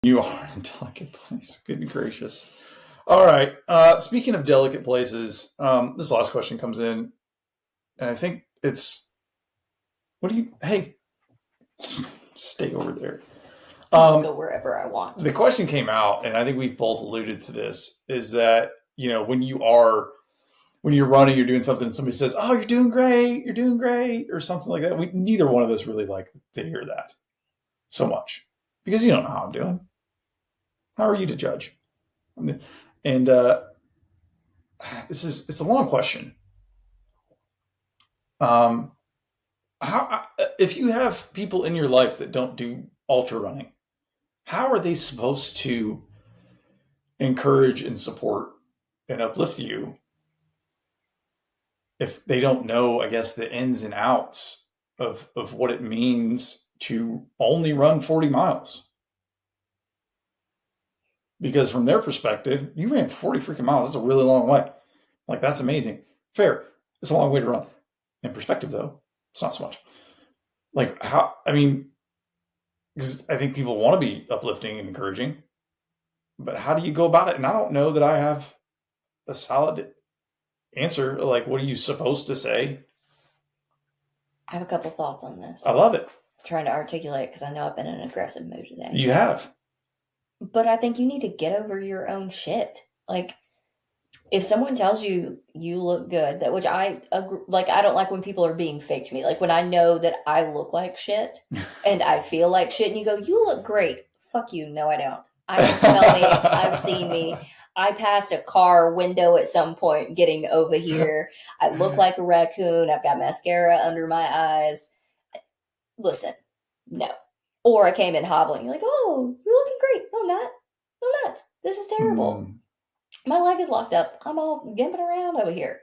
You are in a delicate place. Good gracious. All right. Speaking of delicate places, this last question comes in, and I think it's, hey, stay over there. Go wherever I want. The question came out, and I think we've both alluded to this, is that, when you're running, you're doing something, and somebody says, "Oh, you're doing great," or something like that. Neither one of us really like to hear that so much, because you don't know how I'm doing. How are you to judge? And it's a long question. If you have people in your life that don't do ultra running, how are they supposed to encourage and support and uplift you if they don't know, I guess, the ins and outs of what it means to only run 40 miles? Because from their perspective, you ran 40 freaking miles. That's a really long way. Like, that's amazing. Fair. It's a long way to run. In perspective, though, it's not so much. Like, because I think people want to be uplifting and encouraging, but how do you go about it? And I don't know that I have a solid answer. Like, what are you supposed to say? I have a couple thoughts on this. I love it. I'm trying to articulate because I know I've been in an aggressive mood today. You have. But I think you need to get over your own shit. Like, if someone tells you you look good, which I agree, like, I don't like when people are being fake to me. Like, when I know that I look like shit and I feel like shit, and you go, "You look great." Fuck you. No, I don't. I can smell me. I've seen me. I passed a car window at some point getting over here. I look like a raccoon. I've got mascara under my eyes. Listen, no. Or I came in hobbling. You're like, "Oh, you're looking great." No, not. No, not. This is terrible. My leg is locked up. I'm all gimping around over here.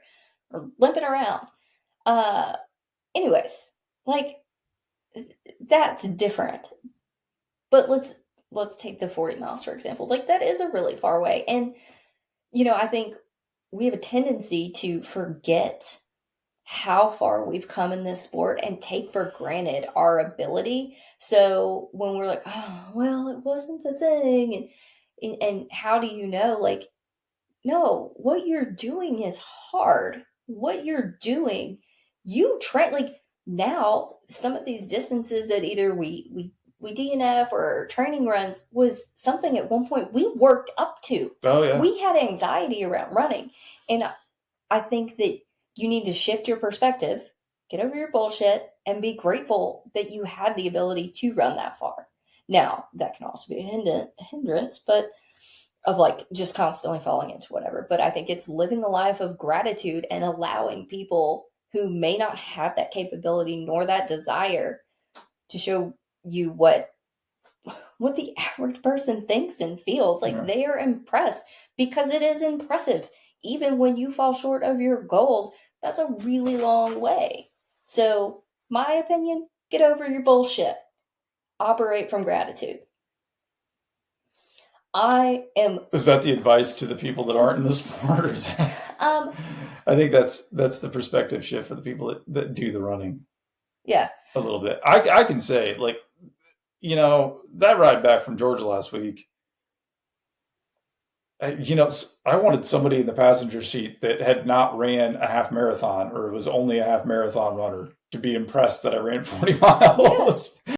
Or limping around. Anyways, like, that's different. But let's take the 40 miles, for example. Like, that is a really far way. And, I think we have a tendency to forget how far we've come in this sport and take for granted our ability. So when we're like, "Oh, well, it wasn't the thing," and how do you know? Like, no, what you're doing is hard. What you're doing, you train. Like, now, some of these distances that either we DNF or training runs was something at one point we worked up to. Oh, yeah. We had anxiety around running. And I think that you need to shift your perspective, get over your bullshit, and be grateful that you had the ability to run that far. Now, that can also be a hindrance, but of, like, just constantly falling into whatever. But I think it's living a life of gratitude and allowing people who may not have that capability nor that desire to show you what the average person thinks and feels. Like, they are impressed because it is impressive. Even when you fall short of your goals, that's a really long way. So, my opinion, get over your bullshit. Operate from gratitude. Is that the advice to the people that aren't in the sport? Or is that, I think that's the perspective shift for the people that do the running. Yeah. A little bit. I can say, like, that ride back from Georgia last week, I wanted somebody in the passenger seat that had not ran a half marathon or was only a half marathon runner to be impressed that I ran 40 miles. Yeah.